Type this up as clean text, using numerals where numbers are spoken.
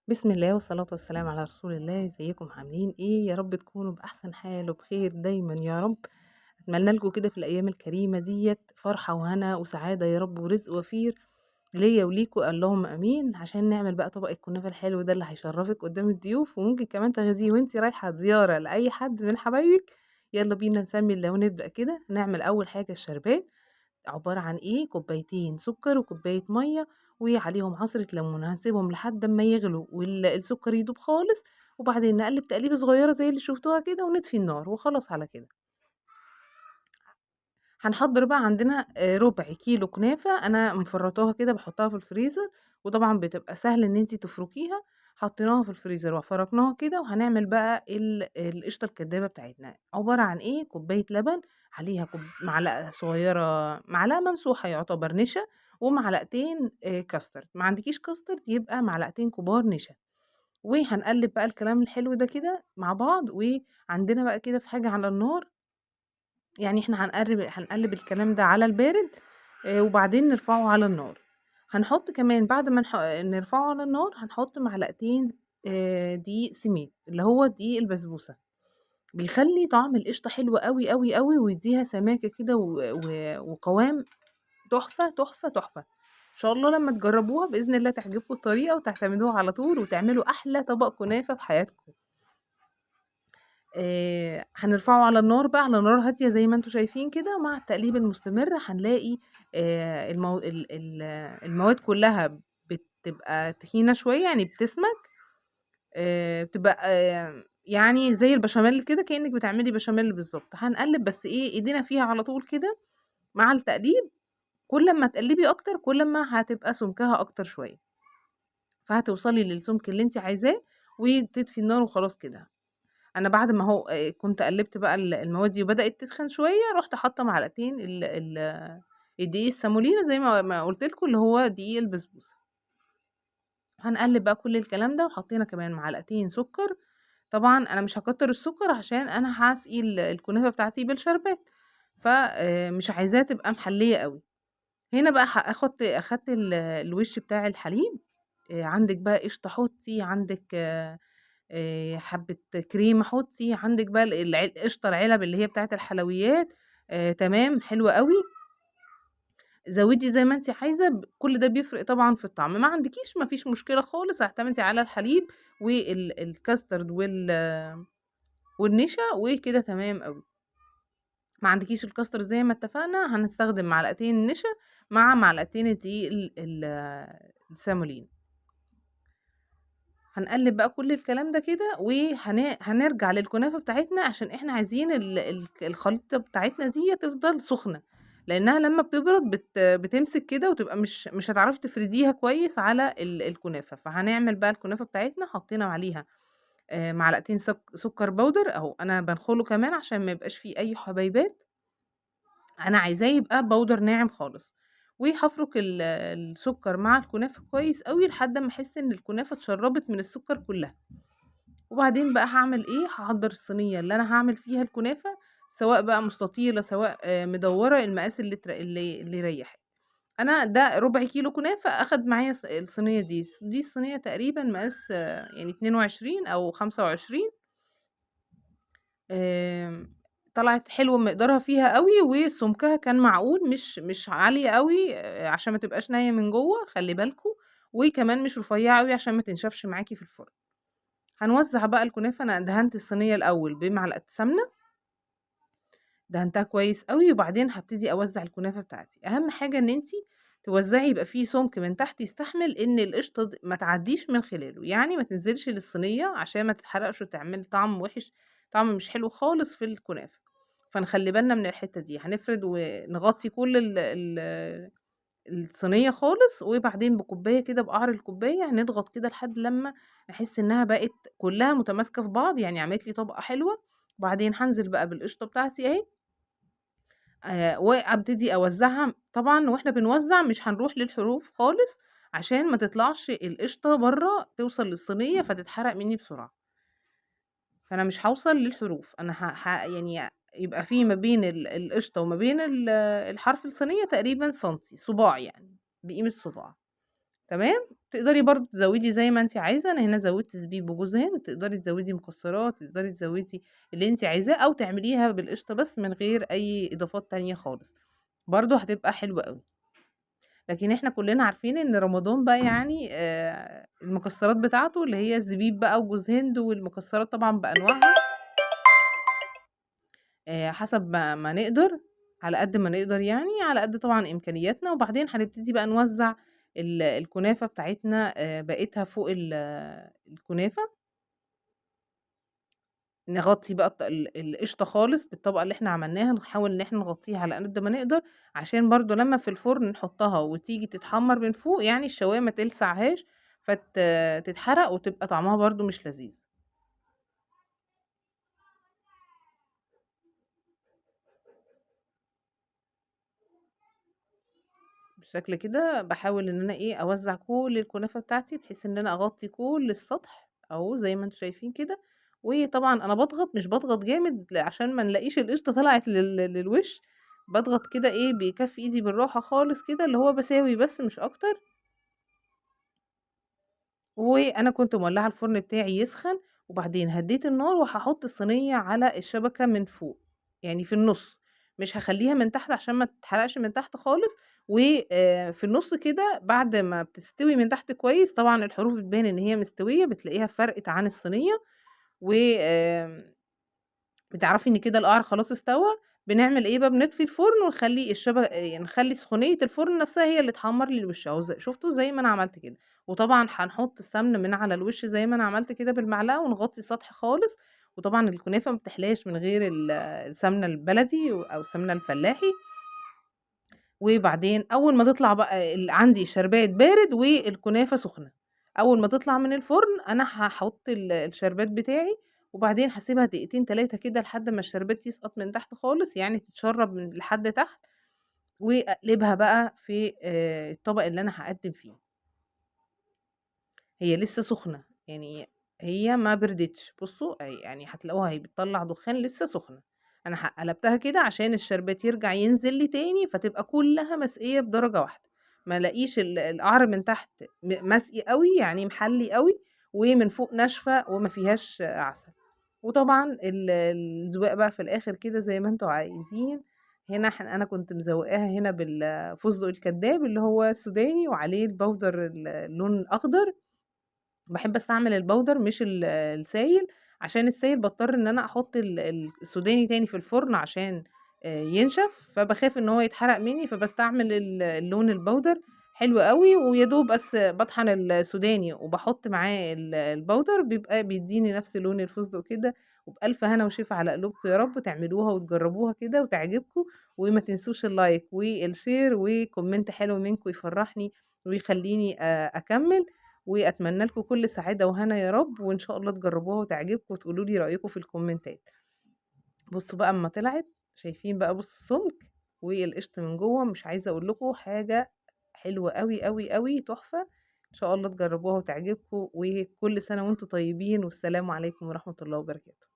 بسم الله والصلاة والسلام على رسول الله، ازيكم عاملين إيه؟ يا رب تكونوا بأحسن حال وبخير دايمًا يا رب، أتمنى لكم كده في الأيام الكريمة ديّة فرحة وهنا وسعادة يا رب ورزق وفير ليّا وليكم اللهم آمين، عشان نعمل بقى طبق الكنافة الحلو ده اللي هيشرفِك قدّام الضيوف، وممكن كمان تاخديه وأنتِ رايحة زيارة لأي حد من حبايبِك، يالّا بينا نسمي الله ونبدأ كده، نعمل أول حاجة الشربات عبارة عن إيه، كوبايتين سُكّر وكوباية مَيّة وعليهم عصرة ليمون، هنسيبهم لحد أمّا يغلوا السُكّر يدوب خالص، وبعدين نقلِّب تقليبة صغيّرة زي اللي شُفتوها كده ونطفي النار وخلاص على كده. هنحضّر بقى عندنا ربع كيلو كنافة، أنا مفرّطاها كده باحطّها في الفريزر، وطبعًا بتبقى سهل إن أنتِ تفرُكيها، حطيناها في الفريزر وفرّكناها كده، وهنعمل بقى القشطة الكدّابة بتاعتنا، عبارة عن إيه، كوباية لبن عليها معلقة صغيّرة معلقة ممسوحة يعتبر نشا، ومعلقتين كاسترد، ما عندكيش كاسترد يبقى معلقتين كبار نشا، وهنقلّب بقى الكلام الحلو ده كده مع بعض، وعندنا بقى كده في حاجة على النار يعني إحنا هنقلِّب الكلام ده على البارد وبعدين نرفعه على النار. هنحُط كمان بعد ما نرفعه على النار، هنحُط معلقتين دقيق سميد، اللي هو دقيق البسبوسة، بيخلّي طعم القشطة حلو أوي، أوي، أوي ويدّيها سماكة كده وقوام تحفة، تحفة، تحفة. إن شاء الله لمّا تجرّبوها بإذن الله تعجبكم الطريقة وتعتمدوها على طول وتعملوا أحلى طبق كنافة في حياتكم. هنرفعه على النار بقى على نار هادية زي ما أنتم شايفين كده، ومع التقليب المستمر هنلاقي المو ال ال المواد كلّها بتبقى تخينة شوية، يعني بتسمك، بتبقى يعني زي البشاميل كده، كإنِّك بتعملي بشاميل بالضبط. هنقلّب بس إيه، إيدينا فيها على طول كده مع التقليب، كل أمّا تقلّبي أكتر، كل أمّا هتبقى سمكها أكتر شوية، فهتوصلي للسمك اللي أنتِ عايزاه وتطفي النار وخلاص كده. أنا بعد ما هو كنت قلّبت بقى المواد دي وبدأت تتخن شوية، رُحت حاطة معلقتين الدقيق السامولينا زي ما قُلت لكم، اللي هو دقيق البسبوسة. هنقلّب بقى كل الكلام ده، وحطينا كمان معلقتين سُكّر، طبعًا أنا مش هاكتّر السُكّر عشان أنا هاسقي الكنافة بتاعتي بالشربات، ف مش عايزاها تبقى محلية أوي. هنا بقى أخدت الوش بتاع الحليب، عندِك بقى قشطة حُطّي، عندِك حبّة كريمة حُطّي، عندِك بقى القشطة العِلب اللي هي بتاعة الحلويات، تمام، حلو أوي، زوّدي زي ما أنتِ عايزة، كل ده بيفرق طبعًا في الطعم، ما عندكيش ما فيش مشكلة خالص، اعتمدي على الحليب الكاسترد والنشا وكده تمام أوي. ما عندكيش الكاسترد زي ما اتفقنا، هنستخدم معلقتين نشا مع معلقتين الدقيق السامولين. هنقلّب بقى كل الكلام ده كده هنرجع للكنافة بتاعتنا عشان إحنا عايزين الخليطة بتاعتنا ديّة تفضل سخنة، لإنها لمّا بتبرد بتمسك كده وتبقى مش هتعرفي تفرديها كويس على الكنافة، فهنعمل بقى الكنافة بتاعتنا حطينا عليها معلقتين سكر بودر أهو، أنا بانخله كمان عشان ما يبقاش في أي حبيبات، أنا عايزاه يبقى باودر ناعم خالص، وهافرُك السكر مع الكنافة كويس أوي لحد أمّا أحس إن الكنافة اتشرّبت من السكر كلّها. وبعدين بقى هاعمل إيه، هاحضّر الصينية اللي أنا هاعمل فيها الكنافة، سواء بقى مستطيلة، سواء مدوّرة، المقاس اللي يريّحِك. أنا ده ربع كيلو كنافة أخَد معايا الصينية دي، دي الصينية تقريبًا مقاس يعني 22 أو 25 آمم، طلعت حلو مقدارها فيها أوي، وسمكها كان معقول مش عالية أوي عشان ما تبقاش نيّة من جوّه، خلّي بالكم، وكمان مش رفيّعة أوي عشان ما تنشفش معاكِ في الفرن. هنوزّع بقى الكنافة، أنا دهنت الصينية الأول بمعلقة سمنة، دهنتها كويس أوي، وبعدين هابتدي أوزّع الكنافة بتاعتي. أهم حاجة إن أنتِ توزّعي يبقى في سُمك من تحت يستحمل إن القشطة ما تعدّيش من خلاله، يعني ما تنزلش للصينية عشان ما تتحرقش وتعمل طعم وِحِش، طعم مش حلو خالص في الكنافة، فنخلّي بالنا من الحتّة دي. هنفرد ونغطّي كل الصينية خالص، وبعدين بكوباية كده بقعر الكوباية هنضغط كده لحد لمّا نحس إنها بقت كلّها متماسكة في بعض، يعني عملت لي طبقة حلوة، وبعدين هانزل بقى بالقشطة بتاعتي أهي، وأبتدي أوزّعها، طبعًا وإحنا بنوزّع مش هنروح للحروف خالص، عشان ما تطلعش القشطة برّه توصل للصينية فتتحرق منّي بسرعة، فأنا مش هاوصل للحروف، أنا ه ه يعني يبقى في ما بين القشطة وما بين الحرف الصينية تقريبًا سنتي، صباع يعني، بقيمة صباع. تمام، تقدري برضه تزوّدي زي ما أنتِ عايزة، أنا هنا زوّدت زبيب وجوز هند، تقدري تزوّدي مكسرات، تقدري تزوّدي اللي أنتِ عايزاه أو تعمليها بالقشطة بس من غير أي إضافات تانية خالص، برضه هتبقى حلوة أوي. لكن إحنا كلّنا عارفين إن رمضان بقى يعني المكسرات بتاعته اللي هي الزبيب بقى وجوز هند والمكسرات طبعًا بأنواعها، حسب ما نقدر، على قد ما نقدر يعني، على قد طبعًا إمكانياتنا، وبعدين هنبتدي بقى نوزّع الكنافة بتاعتنا بقيتها فوق الكنافة، نغطّي بقى القشطة خالص بالطبقة اللي إحنا عملناها، نحاول إن إحنا نغطّيها على قد ما نقدر، عشان برضه لمّا في الفرن نحطّها وتيجي تتحمّر من فوق، يعني الشواية ما تلسعهاش تتحرق وتبقى طعمها برضه مش لذيذ. بالشكل كده باحاول إن أنا إيه، أوزّع كل الكنافة بتاعتي بحيث إن أنا أغطّي كل السطح أهو زي ما أنتم شايفين كده، وطبعًا أنا باضغط مش باضغط جامد عشان ما نلاقيش القشطة طلعت للوش، باضغط كده إيه، بكَف إيدي بالراحة خالص كده، اللي هو باساوي بس مش أكتر. وأنا كنت مولّعة الفرن بتاعي يسخن، وبعدين هدّيت النار وهاحط الصينية على الشبكة من فوق، يعني في النُص، مش هاخلّيها من تحت عشان ما تتحرقش من تحت خالص، و في النُص كده بعد ما بتستوي من تحت كويس، طبعًا الحروف بتبان إن هي مستوية، بتلاقيها فرقِت عن الصينية، و بتعرفي إن كده القعر خلاص استوى، بنعمل إيه بقى، بنطفي الفرن ونخلّي يعني نخلّي سخونية الفرن نفسها هي اللي تحمّر لي الوش أهو شُفتوا زي ما أنا عملت كده، وطبعًا هنحط السمنة من على الوش زي ما أنا عملت كده بالمعلقة ونغطّي السطح خالص، وطبعًا الكنافة ما بتحلاش من غير السمنة البلدي أو السمنة الفلاحي. وبعدين أول ما تطلع بقى عندي الشربات بارد والكنافة سخنة، أول ما تطلع من الفرن أنا هاحط الشربات بتاعي، وبعدين هاسيبها دقيقتين 3 كده لحد ما الشربات يسقط من تحت خالص، يعني تتشرب من لحد تحت، وأقلبها بقى في الطبق اللي أنا هاقدّم فيه. هي لسه سخنة، يعني هي ما بردتش، بُصّوا يعني هتلاقوها أهي بتطلّع دخان لسه سخنة، أنا قلبتها كده عشان الشربات يرجع ينزل لي تاني، فتبقى كلّها مسقية بدرجة واحدة، ما الاقيش القعر من تحت مسقي أوي، يعني محلّي أوي، ومن فوق ناشفة وما فيهاش عسل. وطبعًا الزواق بقى في الآخر كده زي ما أنتم عايزين، هنا أنا كنت مزوّقاها هنا بالفستق الكدّاب اللي هو السوداني وعليه البودر اللون الأخضر. باحب أستعمل البودر مش السايل، عشان السايل باضطر إن أنا أحط السوداني تاني في الفرن عشان ينشف، فباخاف إن هو يتحرق منّي، فباستعمل اللون البودر حلو أوي، ويا دوب بس باطحن السوداني وباحط معاه البودر بيبقى بيدّيني نفس لون الفستق كده، وبألف هنا وشفا على قلوبكم يا رب تعملوها وتجربوها كده وتعجبكم، وما تنسوش اللايك والشير وكومنت حلو منكم يفرحني ويخلّيني أكمّل. وأتمنى لكم كل سعادة وهنا يا رب، وإن شاء الله تجربوها وتعجبكم وتقولوا لي رأيكم في الكومنتات. بُصّوا بقى أمّا طلعت، شايفين بقى بُصّوا السُمك والقشط من جوّه، مش عايزة أقول لكم حاجة حلوة أوي، أوي، أوي، تحفة. إن شاء الله تجربوها وتعجبكم، وكل سنة وأنتم طيبين، والسلام عليكم ورحمة الله وبركاته.